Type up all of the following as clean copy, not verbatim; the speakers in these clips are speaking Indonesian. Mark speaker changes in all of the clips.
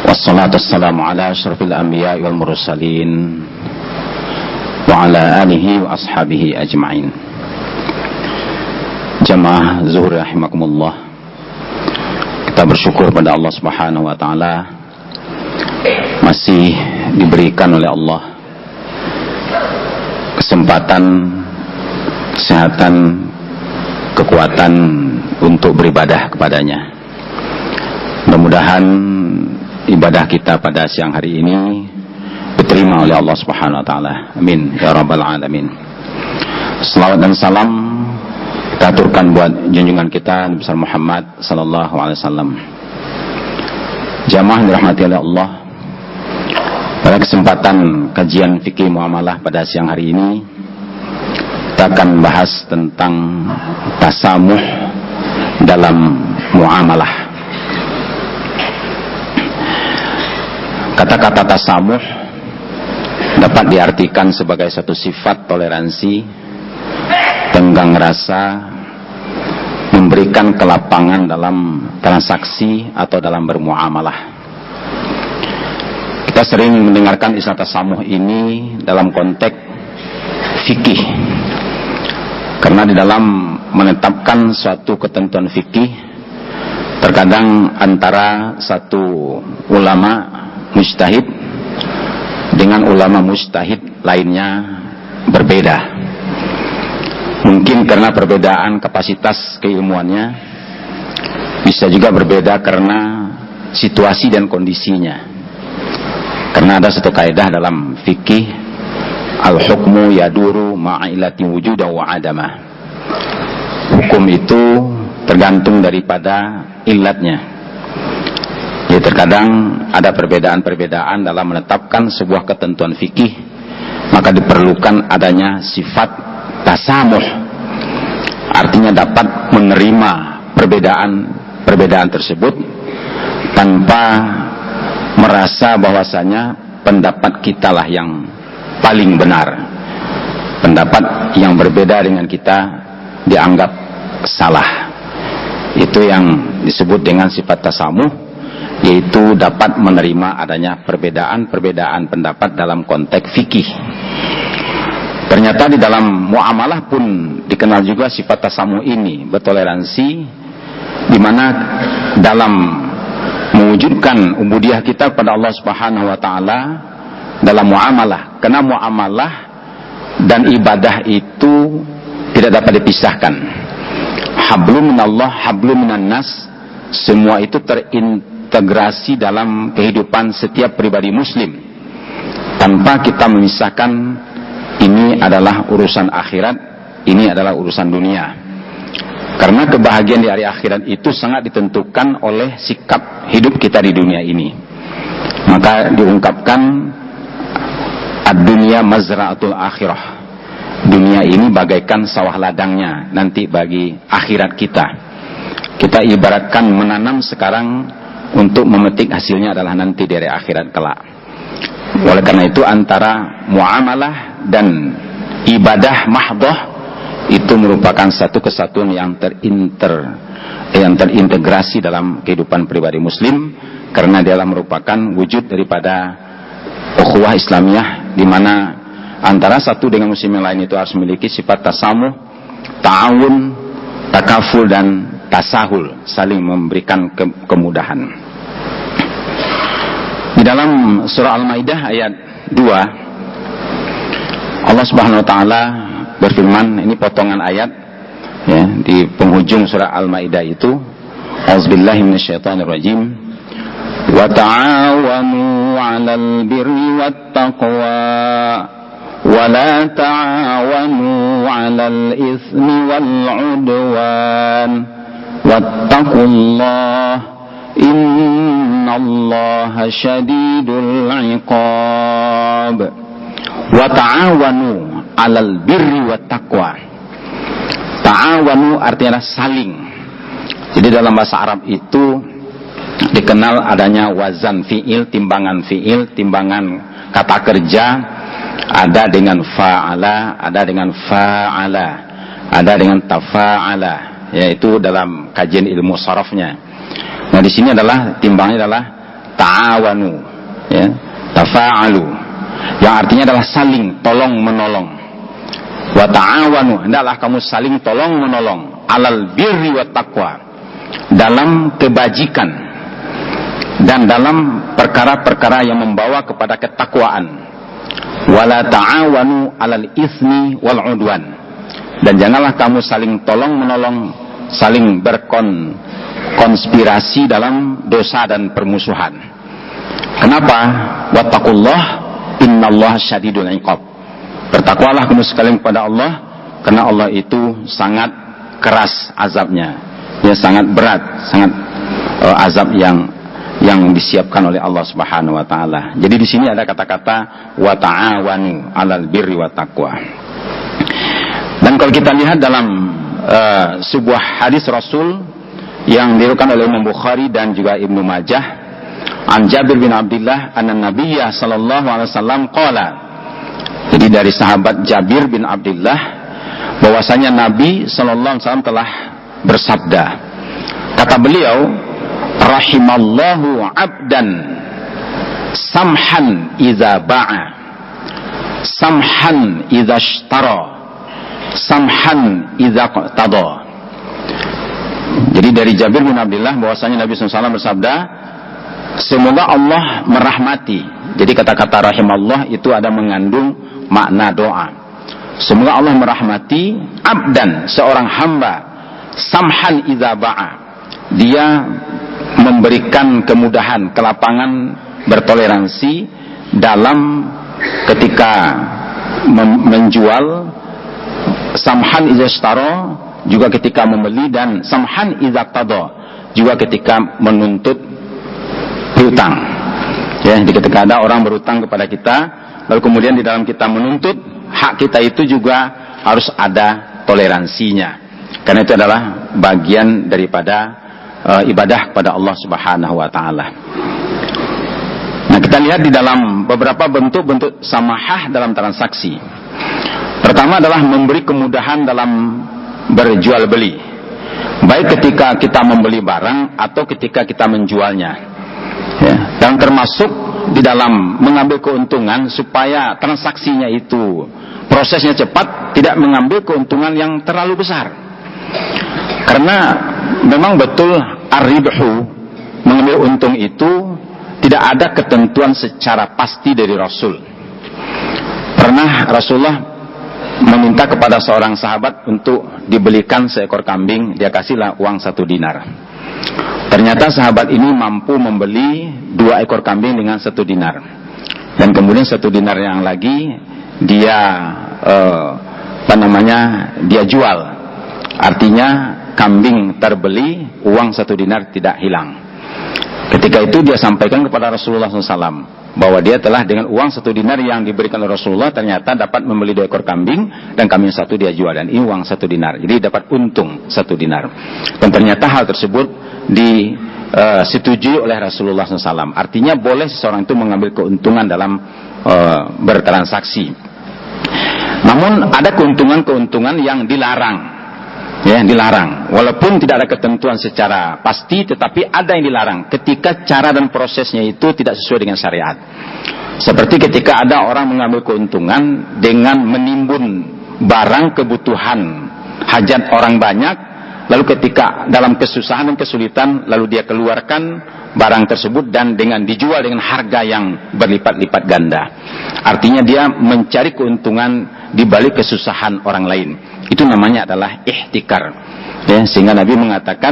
Speaker 1: Wassalatu wassalamu ala asyrafil anbiya wal mursalin wa ala alihi wa ashabihi ajma'in. Jamaah zuhur rahimakumullah, kita bersyukur pada Allah Subhanahu wa taala masih diberikan oleh Allah kesempatan, kesehatan, kekuatan untuk beribadah kepadanya. Mudah-mudahan ibadah kita pada siang hari ini diterima oleh Allah Subhanahu wa taala. Amin ya rabbal alamin. Selawat dan salam kita aturkan buat junjungan kita Nabi besar Muhammad sallallahu alaihi wasallam. Jamaah dirahmati oleh Allah, pada kesempatan kajian fikih muamalah pada siang hari ini kita akan bahas tentang tasamuh dalam muamalah. Kata-kata tasamuh dapat diartikan sebagai satu sifat toleransi, tenggang rasa, memberikan kelapangan dalam transaksi atau dalam bermuamalah. Kita sering mendengarkan istilah tasamuh ini dalam konteks fikih, karena di dalam menetapkan suatu ketentuan fikih, terkadang antara satu ulama mujtahid dengan ulama mujtahid lainnya berbeda. Mungkin karena perbedaan kapasitas keilmuannya, bisa juga berbeda karena situasi dan kondisinya. Karena ada satu kaidah dalam fikih, al-hukmu yaduru ma'ilati wujuda wa adama. Hukum itu tergantung daripada ilatnya. Jadi terkadang ada perbedaan-perbedaan dalam menetapkan sebuah ketentuan fikih, maka diperlukan adanya sifat tasamuh. Artinya dapat menerima perbedaan tersebut tanpa merasa bahwasanya pendapat kita lah yang paling benar. Pendapat yang berbeda dengan kita dianggap salah. Itu yang disebut dengan sifat tasamuh, yaitu dapat menerima adanya perbedaan pendapat dalam konteks fikih. Ternyata di dalam muamalah pun dikenal juga sifat tasamuh ini, bertoleransi, di mana dalam mewujudkan ubudiyah kita kepada Allah Subhanahu wa taala dalam muamalah. Karena muamalah dan ibadah itu tidak dapat dipisahkan. Hablum minallah, hablum minan nas, semua itu terintegrasi dalam kehidupan setiap pribadi muslim, tanpa kita memisahkan ini adalah urusan akhirat, ini adalah urusan dunia. Karena kebahagiaan di hari akhirat itu sangat ditentukan oleh sikap hidup kita di dunia ini. Maka diungkapkan ad-dunya mazra'atul akhirah. Dunia ini bagaikan sawah ladangnya nanti bagi akhirat kita. Kita ibaratkan menanam sekarang untuk memetik hasilnya adalah nanti dari akhirat kelak. Oleh karena itu antara muamalah dan ibadah mahdhah itu merupakan satu kesatuan yang terintegrasi dalam kehidupan pribadi muslim, karena dia merupakan wujud daripada ukhuwah Islamiyah, di mana antara satu dengan muslim yang lain itu harus memiliki sifat tasamuh, ta'awun, takaful dan tasahul, saling memberikan kemudahan. Di dalam surah Al-Maidah ayat 2, Allah Subhanahu wa taala berfirman, ini potongan ayat ya, di penghujung surah Al-Maidah itu, auzubillahi minasyaitonirrajim, wa ta'awanu 'alal birri wattaqwa wa la ta'awanu 'alal itsmi wal 'udwan wattaqullaha innallaha syadidul 'iqab. Wa ta'awanu 'alal birri wattaqwa. Ta'awanu artinya saling. Jadi dalam bahasa Arab itu dikenal adanya wazan fi'il, timbangan kata kerja, ada dengan fa'ala, ada dengan fa'ala, ada dengan tafa'ala, yaitu dalam kajian ilmu sarafnya. Nah di sini adalah timbangnya adalah ta'awanu, ya, tafa'alu, yang artinya adalah saling tolong menolong. Wa ta'awanu, hendaklah kamu saling tolong menolong, alal birri wa taqwa, dalam kebajikan dan dalam perkara-perkara yang membawa kepada ketakwaan. Wala ta'awanu alal itsmi wal udwan, dan janganlah kamu saling tolong menolong, saling berkonspirasi dalam dosa dan permusuhan. Kenapa? Wattaqullah innallaha syadidul iqab. Bertakwalah kamu sekalian kepada Allah, karena Allah itu sangat keras azabnya, ya, sangat berat, sangat azab yang disiapkan oleh Allah Subhanahu wa taala. Jadi di sini ada kata-kata wa ta'awanu 'alal birri wa taqwa. Dan kalau kita lihat dalam sebuah hadis Rasul yang diriwayatkan oleh Imam Bukhari dan juga Ibnu Majah, an Jabir bin Abdullah anna Nabiyya sallallahu alaihi wasallam qala. Jadi dari sahabat Jabir bin Abdullah bahwasanya Nabi sallallahu alaihi wasallam telah bersabda. Kata beliau, rahimallahu 'abdan samhan idza ba'a, samhan idza ishtara, samhan idza qtada. Jadi dari Jabir bin Abdullah bahwasanya Nabi SAW bersabda, semoga Allah merahmati. Jadi kata-kata rahimallah itu ada mengandung makna doa. Semoga Allah merahmati abdan, seorang hamba, samhan idza ba'a, dia memberikan kemudahan, kelapangan, bertoleransi dalam ketika menjual, samhan idza ishtara, juga ketika membeli, dan samhan idza qada, juga ketika menuntut piutang. Ya, ketika ada orang berutang kepada kita, lalu kemudian di dalam kita menuntut hak kita itu juga harus ada toleransinya. Karena itu adalah bagian daripada ibadah kepada Allah Subhanahu wa taala. Nah, kita lihat di dalam beberapa bentuk-bentuk samahah dalam transaksi. Pertama adalah memberi kemudahan dalam berjual beli, baik ketika kita membeli barang atau ketika kita menjualnya, ya. Dan termasuk di dalam mengambil keuntungan supaya transaksinya itu prosesnya cepat, tidak mengambil keuntungan yang terlalu besar. Karena memang betul ar-ribhu, mengambil untung itu tidak ada ketentuan secara pasti dari Rasul. Pernah Rasulullah meminta kepada seorang sahabat untuk dibelikan seekor kambing, dia kasihlah uang 1 dinar. Ternyata sahabat ini mampu membeli 2 ekor kambing dengan 1 dinar. Dan kemudian 1 dinar yang lagi dia dia jual. Artinya kambing terbeli, uang 1 dinar tidak hilang. Ketika itu dia sampaikan kepada Rasulullah SAW bahwa dia telah dengan uang 1 dinar yang diberikan oleh Rasulullah ternyata dapat membeli 2 ekor kambing, dan kambing 1 dia jual, dan ini uang 1 dinar. Jadi dapat untung 1 dinar. Dan ternyata hal tersebut disetujui oleh Rasulullah SAW. Artinya boleh seseorang itu mengambil keuntungan dalam bertransaksi. Namun ada keuntungan-keuntungan yang dilarang. Ya, dilarang. Walaupun tidak ada ketentuan secara pasti, tetapi ada yang dilarang ketika cara dan prosesnya itu tidak sesuai dengan syariat. Seperti ketika ada orang mengambil keuntungan dengan menimbun barang kebutuhan hajat orang banyak, lalu ketika dalam kesusahan dan kesulitan, lalu dia keluarkan barang tersebut dan dijual dengan harga yang berlipat-lipat ganda. Artinya dia mencari keuntungan di balik kesusahan orang lain. Itu namanya adalah ihtikar. Ya, sehingga Nabi mengatakan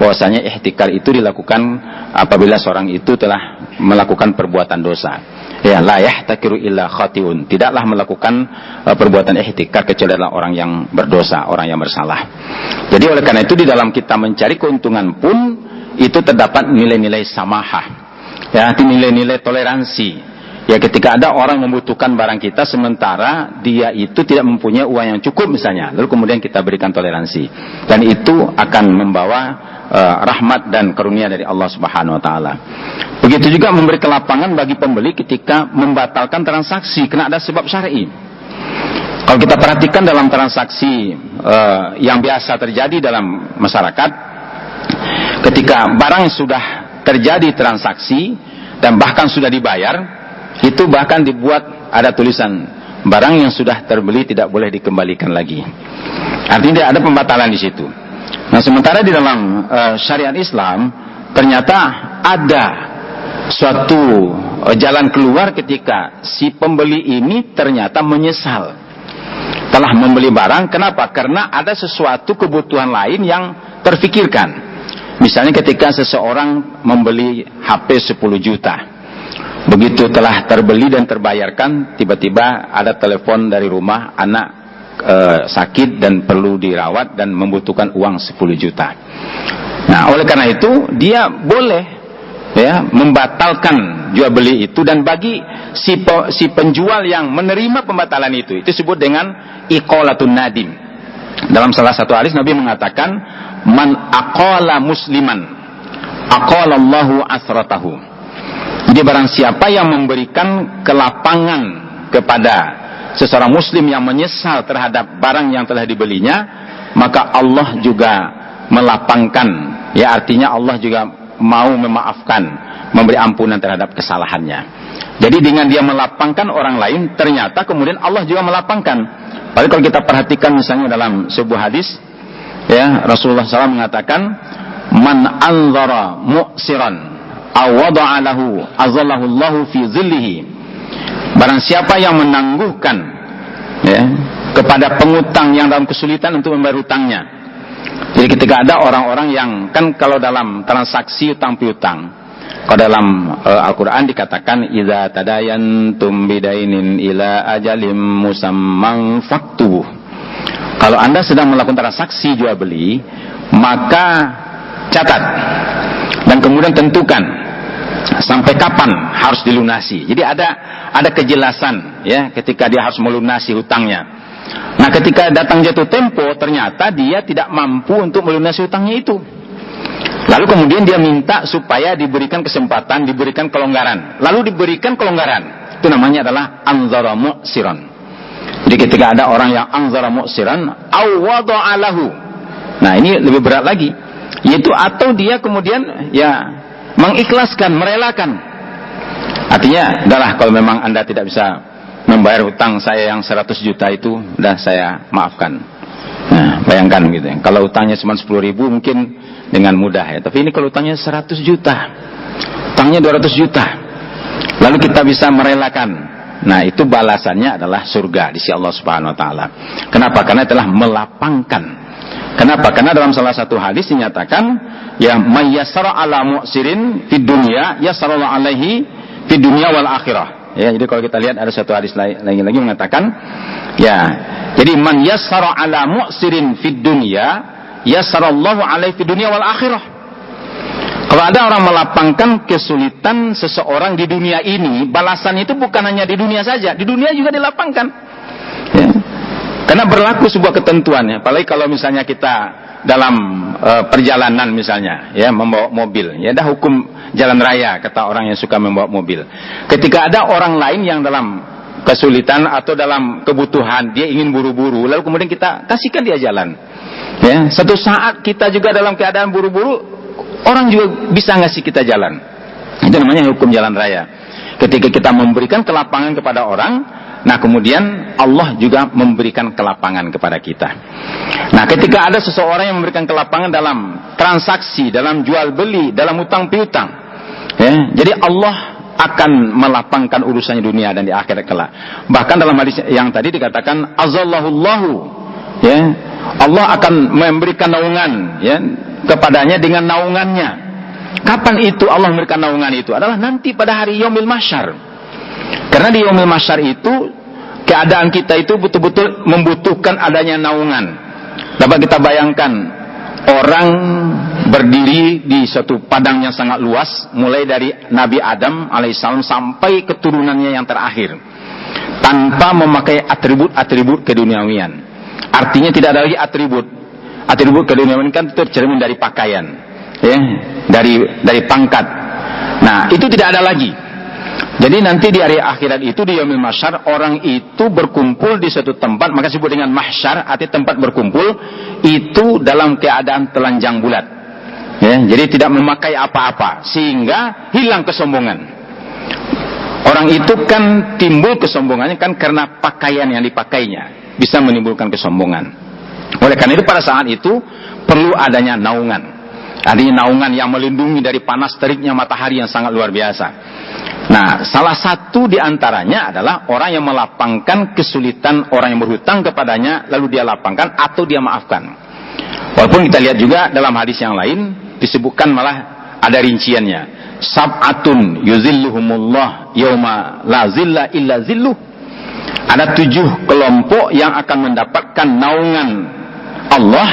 Speaker 1: bahwasanya ihtikar itu dilakukan apabila seorang itu telah melakukan perbuatan dosa. Ya, la yahtakiru illa khatiun. Tidaklah melakukan perbuatan ihtikar kecuali adalah orang yang berdosa, orang yang bersalah. Jadi oleh karena itu di dalam kita mencari keuntungan pun itu terdapat nilai-nilai samahah. Ya, nilai-nilai toleransi. Ya, ketika ada orang membutuhkan barang kita sementara dia itu tidak mempunyai uang yang cukup misalnya, lalu kemudian kita berikan toleransi, dan itu akan membawa rahmat dan karunia dari Allah Subhanahu wa taala. Begitu juga memberi kelapangan bagi pembeli ketika membatalkan transaksi karena ada sebab syar'i. Kalau kita perhatikan dalam transaksi yang biasa terjadi dalam masyarakat, ketika barang sudah terjadi transaksi, lalu kemudian kita berikan toleransi, ya, maka itu akan membawa rahmat dan karunia dari Allah Subhanahu wa taala. Begitu juga memberi kelapangan bagi pembeli ketika membatalkan transaksi karena ada sebab syar'i. Kalau kita perhatikan dalam transaksi yang biasa terjadi dalam masyarakat, ketika barang sudah terjadi transaksi, dan bahkan sudah dibayar, itu bahkan dibuat ada tulisan barang yang sudah terbeli tidak boleh dikembalikan lagi. Artinya tidak ada pembatalan di situ. Nah, sementara di dalam syariat Islam ternyata ada suatu jalan keluar ketika si pembeli ini ternyata menyesal telah membeli barang. Kenapa? Karena ada sesuatu kebutuhan lain yang terfikirkan. Misalnya ketika seseorang membeli HP 10 juta. Begitu telah terbeli dan terbayarkan, tiba-tiba ada telepon dari rumah, anak sakit dan perlu dirawat dan membutuhkan uang 10 juta. Nah, oleh karena itu dia boleh ya membatalkan jual beli itu, dan bagi si penjual yang menerima pembatalan itu disebut dengan iqalatun nadim. Dalam salah satu hadis Nabi mengatakan, man aqala musliman aqalallahu asratahu. Jadi barang siapa yang memberikan kelapangan kepada seseorang muslim yang menyesal terhadap barang yang telah dibelinya, maka Allah juga melapangkan, ya artinya Allah juga mau memaafkan, memberi ampunan terhadap kesalahannya. Jadi dengan dia melapangkan orang lain, ternyata kemudian Allah juga melapangkan. Padahal kalau kita perhatikan misalnya dalam sebuah hadis, ya Rasulullah SAW mengatakan, man anzara mu'siran awada'a lahu azallahu Allahu fi zillihi. Barang siapa yang menangguhkan ya kepada pengutang yang dalam kesulitan untuk membayar hutangnya. Jadi ketika ada orang-orang yang kan kalau dalam transaksi utang piutang, kalau dalam Al-Qur'an dikatakan idza tadayantum bidainin ila ajalim musamman faktubuh. Kalau Anda sedang melakukan transaksi jual beli, maka catat dan kemudian tentukan sampai kapan harus dilunasi. Jadi ada kejelasan ya ketika dia harus melunasi hutangnya. Nah, ketika datang jatuh tempo ternyata dia tidak mampu untuk melunasi hutangnya itu. Lalu kemudian dia minta supaya diberikan kesempatan, diberikan kelonggaran. Lalu diberikan kelonggaran. Itu namanya adalah anzara mu'siran. Jadi ketika ada orang yang anzara mu'siran awwada'a lahu. Nah, ini lebih berat lagi. Yaitu atau dia kemudian ya mengikhlaskan, merelakan. Artinya, adalah kalau memang Anda tidak bisa membayar hutang saya yang 100 juta itu, udah saya maafkan. Nah, bayangkan gitu ya. Kalau hutangnya cuma 10.000 mungkin dengan mudah ya. Tapi ini kalau hutangnya 100 juta, hutangnya 200 juta. Lalu kita bisa merelakan. Nah, itu balasannya adalah surga di sisi Allah Subhanahu wa taala. Kenapa? Karena telah melapangkan. Kenapa? Karena dalam salah satu hadis dinyatakan ya mayyasara ala mu'sirin fid dunya yasarallahu alaihi fid dunya wal akhirah. Ya, jadi kalau kita lihat ada satu hadis lagi mengatakan ya, jadi man yasara ala mu'sirin fid dunya yasarallahu alaihi fid dunya wal akhirah. Kalau ada orang melapangkan kesulitan seseorang di dunia ini, balasan itu bukan hanya di dunia saja, di dunia juga dilapangkan. Ya. Karena berlaku sebuah ketentuan ya, apalagi kalau misalnya kita dalam perjalanan misalnya ya membawa mobil, ya ada hukum jalan raya kata orang yang suka membawa mobil. Ketika ada orang lain yang dalam kesulitan atau dalam kebutuhan, dia ingin buru-buru, lalu kemudian kita kasihkan dia jalan. Ya, satu saat kita juga dalam keadaan buru-buru, orang juga bisa ngasih kita jalan. Itu namanya hukum jalan raya. Ketika kita memberikan kelapangan kepada orang, nah kemudian Allah juga memberikan kelapangan kepada kita. Nah, ketika ada seseorang yang memberikan kelapangan dalam transaksi, dalam jual beli, dalam utang piutang, ya, jadi Allah akan melapangkan urusannya dunia dan di akhirat kelak. Bahkan dalam hadis yang tadi dikatakan azallahullahu, ya, Allah akan memberikan naungan ya kepadanya dengan naungannya. Kapan itu Allah memberikan naungan itu? Adalah nanti pada hari yaumil mahsyar. Karena di yaumil mahsyar itu keadaan kita itu betul-betul membutuhkan adanya naungan. Dapat kita bayangkan orang berdiri di suatu padang yang sangat luas, mulai dari Nabi Adam alaihissalam sampai keturunannya yang terakhir, tanpa memakai atribut-atribut keduniawian. Artinya tidak ada lagi atribut keduniawian kan tercermin dari pakaian, ya, dari pangkat. Nah, itu tidak ada lagi. Jadi nanti di hari akhirat itu di yaumil mahsyar orang itu berkumpul di suatu tempat, maka disebut dengan mahsyar, arti tempat berkumpul itu dalam keadaan telanjang bulat. Ya, jadi tidak memakai apa-apa sehingga hilang kesombongan. Orang itu kan timbul kesombongannya kan karena pakaian yang dipakainya, bisa menimbulkan kesombongan. Oleh karena itu pada saat itu perlu adanya naungan. Adanya naungan yang melindungi dari panas teriknya matahari yang sangat luar biasa. Nah, salah satu di antaranya adalah orang yang melapangkan kesulitan orang yang berhutang kepadanya, lalu dia lapangkan atau dia maafkan. Walaupun kita lihat juga dalam hadis yang lain disebutkan malah ada rinciannya. Sab'atun yuzilluhumullah yauma la zilla illa zilluh. Ada 7 kelompok yang akan mendapatkan naungan Allah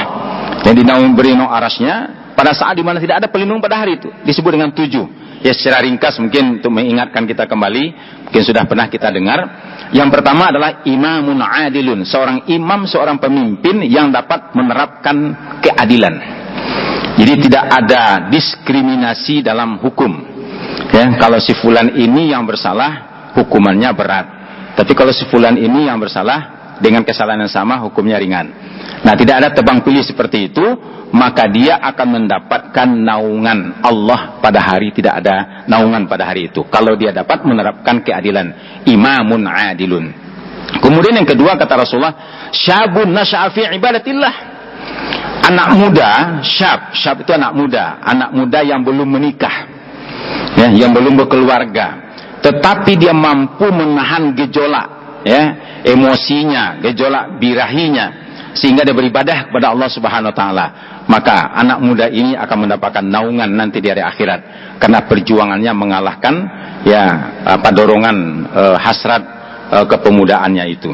Speaker 1: yang dinaungi arasnya pada saat di mana tidak ada pelindung pada hari itu. Disebut dengan 7. Ya, secara ringkas mungkin untuk mengingatkan kita kembali, mungkin sudah pernah kita dengar. Yang pertama adalah imamun adilun, seorang imam, seorang pemimpin yang dapat menerapkan keadilan. Jadi tidak ada diskriminasi dalam hukum. Ya, kalau si fulan ini yang bersalah, hukumannya berat. Tapi kalau si fulan ini yang bersalah, dengan kesalahan yang sama, hukumnya ringan. Nah, tidak ada tebang pilih seperti itu, maka dia akan mendapatkan naungan Allah pada hari, tidak ada naungan pada hari itu. Kalau dia dapat menerapkan keadilan, imamun adilun. Kemudian yang kedua kata Rasulullah, syabun nasya'a fi ibadatillah. Anak muda, syab itu anak muda yang belum menikah, ya, yang belum berkeluarga, tetapi dia mampu menahan gejolak, ya, emosinya, gejolak birahinya, sehingga dia beribadah kepada Allah Subhanahu wa taala. Maka anak muda ini akan mendapatkan naungan nanti di hari akhirat karena perjuangannya mengalahkan dorongan hasrat kepemudaannya itu.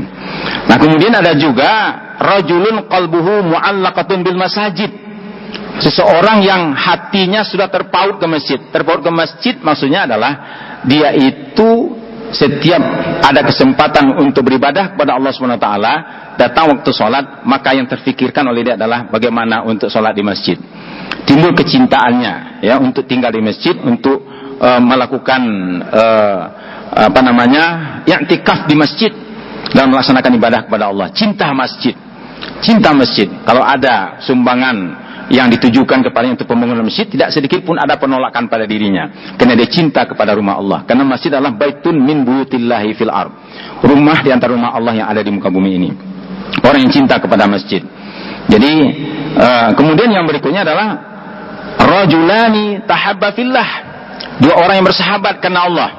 Speaker 1: Nah, kemudian ada juga rajulun qalbuhu mu'allaqatun bil masajid. Seseorang yang hatinya sudah terpaut ke masjid. Terpaut ke masjid maksudnya adalah dia itu setiap ada kesempatan untuk beribadah kepada Allah Subhanahu wa taala, datang waktu sholat, maka yang terfikirkan oleh dia adalah bagaimana untuk sholat di masjid. Timbul kecintaannya, ya, untuk tinggal di masjid, untuk melakukan i'tikaf di masjid dan melaksanakan ibadah kepada Allah. Cinta masjid. Kalau ada sumbangan yang ditujukan kepadanya untuk pembangunan masjid, tidak sedikit pun ada penolakan pada dirinya, karena dia cinta kepada rumah Allah. Karena masjid adalah baitun min buyutillahi fil ard, rumah di antara rumah Allah yang ada di muka bumi ini. Orang yang cinta kepada masjid. Jadi kemudian yang berikutnya adalah rajulani tahabba fillah, 2 orang yang bersahabat karena Allah.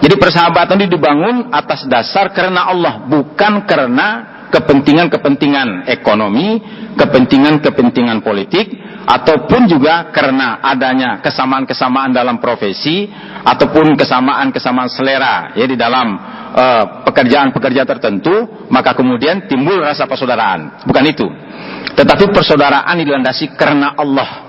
Speaker 1: Jadi persahabatan itu dibangun atas dasar karena Allah, bukan karena kepentingan-kepentingan ekonomi, kepentingan-kepentingan politik, ataupun juga karena adanya kesamaan-kesamaan dalam profesi, ataupun kesamaan-kesamaan selera, ya, di dalam pekerjaan-pekerjaan tertentu, maka kemudian timbul rasa persaudaraan. Bukan itu. Tetapi persaudaraan dilandasi karena Allah.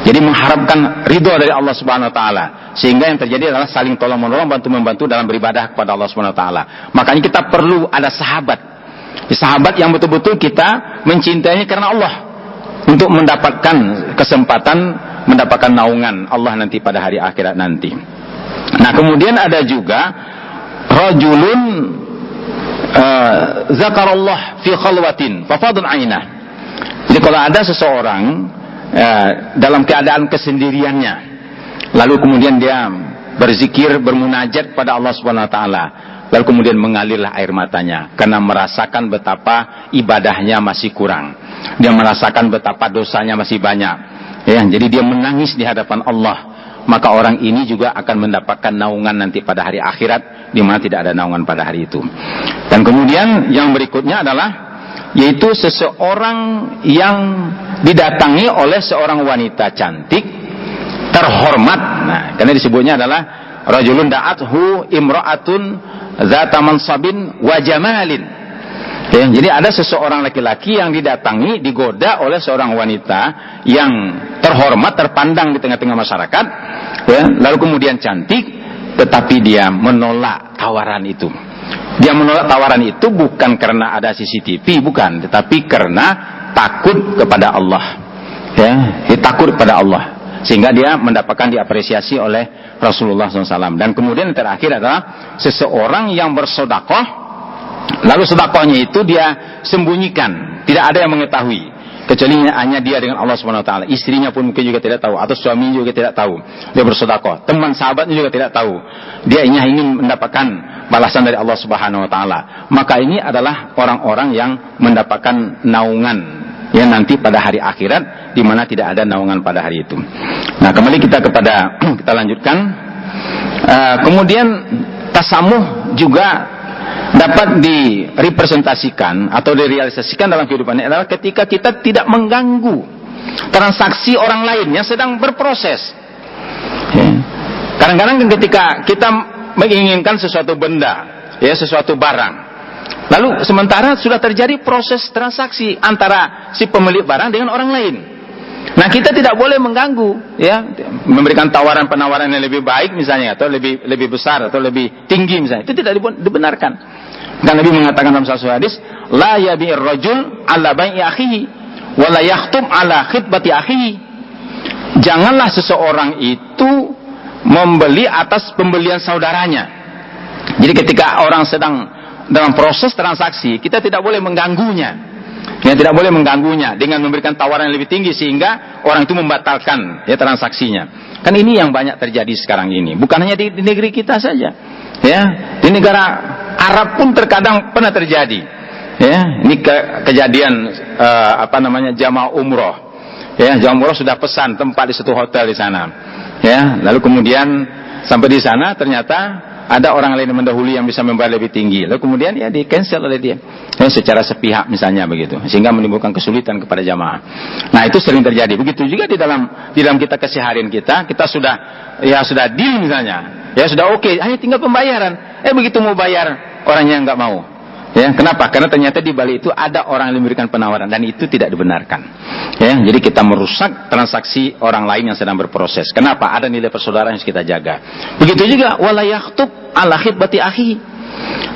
Speaker 1: Jadi mengharapkan ridho dari Allah Subhanahu wa taala, sehingga yang terjadi adalah saling tolong-menolong, bantu-membantu dalam beribadah kepada Allah Subhanahu wa taala. Makanya kita perlu ada sahabat yang betul-betul kita mencintainya karena Allah, untuk mendapatkan kesempatan mendapatkan naungan Allah nanti pada hari akhirat nanti. Nah, kemudian ada juga rajulun zakarallah fi khalwatin fafadun ainah. Jadi kalau ada seseorang dalam keadaan kesendiriannya, lalu kemudian dia berzikir, bermunajat pada Allah Subhanahu wa taala, lalu kemudian mengalirlah air matanya karena merasakan betapa ibadahnya masih kurang. Dia merasakan betapa dosanya masih banyak. Ya, jadi dia menangis di hadapan Allah. Maka orang ini juga akan mendapatkan naungan nanti pada hari akhirat, di mana tidak ada naungan pada hari itu. Dan kemudian yang berikutnya adalah yaitu seseorang yang didatangi oleh seorang wanita cantik, terhormat. Nah, karena disebutnya adalah rajulun da'athu imra'atun zata mansabin wa jamalin. Ya, jadi ada seseorang laki-laki yang didatangi, digoda oleh seorang wanita yang terhormat, terpandang di tengah-tengah masyarakat, ya, lalu kemudian cantik, tetapi dia menolak tawaran itu. Dia menolak tawaran itu bukan karena ada CCTV, bukan, tetapi karena takut kepada Allah. Ya, dia takut kepada Allah, sehingga dia mendapatkan diapresiasi oleh Rasulullah SAW. Dan kemudian yang terakhir adalah seseorang yang bersedekah, lalu sedekahnya itu dia sembunyikan, tidak ada yang mengetahui. kecuali hanya dia dengan Allah Subhanahu wa taala. Istrinya pun mungkin juga tidak tahu, atau suaminya juga tidak tahu. Dia bersedekah. Teman sahabatnya juga tidak tahu. Dia hanya ingin mendapatkan balasan dari Allah Subhanahu wa taala. Maka ini adalah orang-orang yang mendapatkan naungan ya nanti pada hari akhirat, di mana tidak ada naungan pada hari itu. Nah, kembali kita lanjutkan. Kemudian tasamuh juga dapat direpresentasikan atau direalisasikan dalam kehidupannya adalah ketika kita tidak mengganggu transaksi orang lain yang sedang berproses. Kadang-kadang ketika kita menginginkan sesuatu benda, ya, sesuatu barang, lalu sementara sudah terjadi proses transaksi antara si pemilik barang dengan orang lain. Nah, kita tidak boleh mengganggu, ya, memberikan penawaran yang lebih baik misalnya, atau lebih besar atau lebih tinggi misalnya. Itu tidak dibenarkan. Dan Nabi mengatakan dalam satu hadis, la yabi'ir rajul ala bai'i akhihi wa la yakhtum ala khitbati akhihi. Janganlah seseorang itu membeli atas pembelian saudaranya. Jadi ketika orang sedang dalam proses transaksi, kita tidak boleh mengganggunya. Ya, tidak boleh mengganggunya dengan memberikan tawaran yang lebih tinggi sehingga orang itu membatalkan ya transaksinya. Kan ini yang banyak terjadi sekarang ini. Bukan hanya di negeri kita saja. Ya, di negara Arab pun terkadang pernah terjadi. Ya, ini kejadian jamaah umroh. Ya, jamaah umroh sudah pesan tempat di satu hotel di sana. Ya, lalu kemudian sampai di sana ternyata ada orang lain yang mendahului yang bisa membayar lebih tinggi. Lalu kemudian ya di cancel oleh dia. Ya, secara sepihak misalnya begitu. Sehingga menimbulkan kesulitan kepada jamaah. Nah, itu sering terjadi. Begitu juga di dalam kita keseharian kita sudah deal misalnya. Ya sudah oke, hanya tinggal pembayaran. Begitu mau bayar, orangnya nggak mau. Ya, kenapa? Karena ternyata di balik itu ada orang yang memberikan penawaran dan itu tidak dibenarkan. Ya, jadi kita merusak transaksi orang lain yang sedang berproses. Kenapa? Ada nilai persaudaraan yang harus kita jaga. Begitu juga wala yakhtub ala khitbati akhi.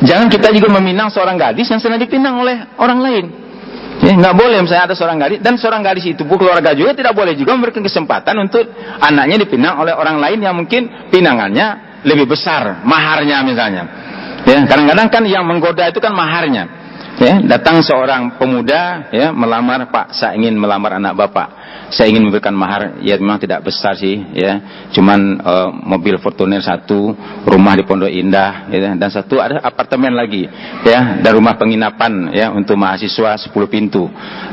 Speaker 1: Jangan kita juga meminang seorang gadis yang sedang dipinang oleh orang lain. Ya, nggak boleh misalnya ada seorang gadis dan seorang gadis itu keluarga juga tidak boleh juga memberikan kesempatan untuk anaknya dipinang oleh orang lain yang mungkin pinangannya lebih besar, maharnya misalnya. Ya, kadang-kadang kan yang menggoda itu kan maharnya. Ya, datang seorang pemuda ya melamar, Pak, saya ingin melamar anak Bapak. Saya ingin memberikan mahar, ya memang tidak besar sih, ya. Cuman mobil Fortuner 1, rumah di Pondok Indah, ya, dan satu ada apartemen lagi, ya, dan rumah penginapan ya untuk mahasiswa 10 pintu.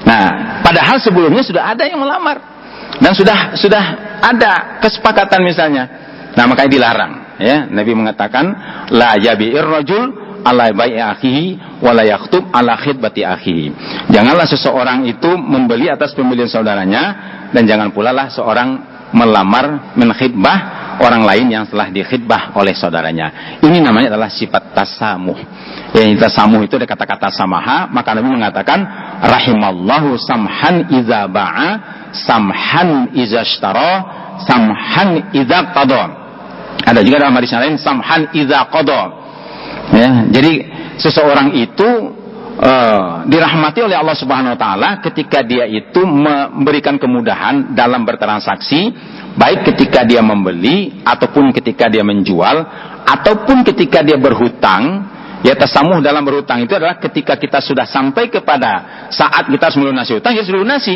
Speaker 1: Nah, padahal sebelumnya sudah ada yang melamar dan sudah ada kesepakatan misalnya. Nah, makanya dilarang. Ya, Nabi mengatakan la yabi'ir rajul ala bai'i akhihi wa la yakhtub ala khitbati akhihi. Janganlah seseorang itu membeli atas pembelian saudaranya dan jangan pula lah seorang melamar menkhitbah orang lain yang telah dikhitbah oleh saudaranya. Ini namanya adalah sifat tasamuh. Yang tasamuh itu ada kata-kata samaha, maka Nabi mengatakan rahimallahu samhan idza ba'a, samhan idza ishtara, samhan idza qada. Ada juga dalam hadis lain samhan idza qada. Ya, jadi seseorang itu dirahmati oleh Allah Subhanahu wa taala ketika dia itu memberikan kemudahan dalam bertransaksi, baik ketika dia membeli ataupun ketika dia menjual ataupun ketika dia berhutang. Ya, tasamuh dalam berhutang itu adalah ketika kita sudah sampai kepada saat kita harus melunasi hutang, ya harus lunasi.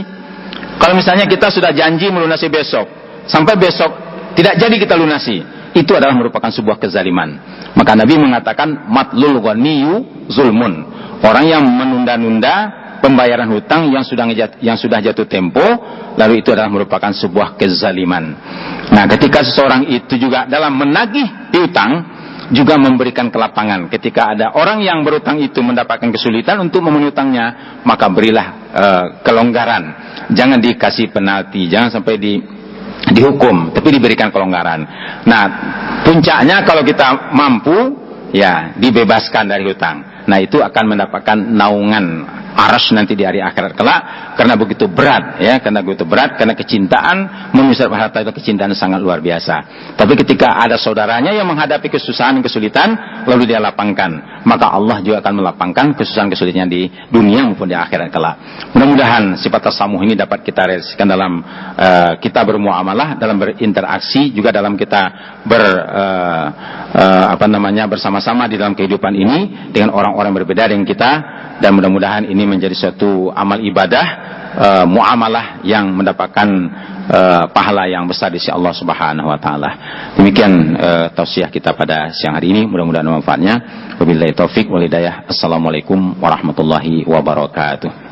Speaker 1: Kalau misalnya kita sudah janji melunasi besok, sampai besok tidak jadi kita lunasi, itu adalah merupakan sebuah kezaliman. Maka Nabi mengatakan matlul ghaniyyu zulmun. Orang yang menunda-nunda pembayaran hutang yang sudah jatuh tempo, lalu itu adalah merupakan sebuah kezaliman. Nah, ketika seseorang itu juga dalam menagih piutang juga memberikan kelapangan. Ketika ada orang yang berutang itu mendapatkan kesulitan untuk memenuhi hutangnya, maka berilah kelonggaran. Jangan dikasih penalti, jangan sampai dihukum, tapi diberikan kelonggaran. Nah, puncaknya kalau kita mampu, ya dibebaskan dari hutang. Nah, itu akan mendapatkan naungan arsy nanti di hari akhirat kelak, karena begitu berat, ya, karena kecintaan menyusahkan harta itu kecintaan sangat luar biasa. Tapi ketika ada saudaranya yang menghadapi kesusahan dan kesulitan, lalu dia lapangkan, maka Allah juga akan melapangkan kesusahan kesulitannya di dunia maupun di akhirat kelak. Mudah-mudahan sifat tasamuh ini dapat kita realisasikan dalam kita bermuamalah, dalam berinteraksi, juga dalam kita bersama-sama di dalam kehidupan ini dengan orang-orang berbeda dengan kita, dan mudah-mudahan ini ini menjadi suatu amal ibadah, muamalah yang mendapatkan pahala yang besar di sisi Allah Subhanahu wa taala. Demikian tausiah kita pada siang hari ini, mudah-mudahan manfaatnya. Wabillahi taufik wal hidayah. Assalamualaikum warahmatullahi wabarakatuh.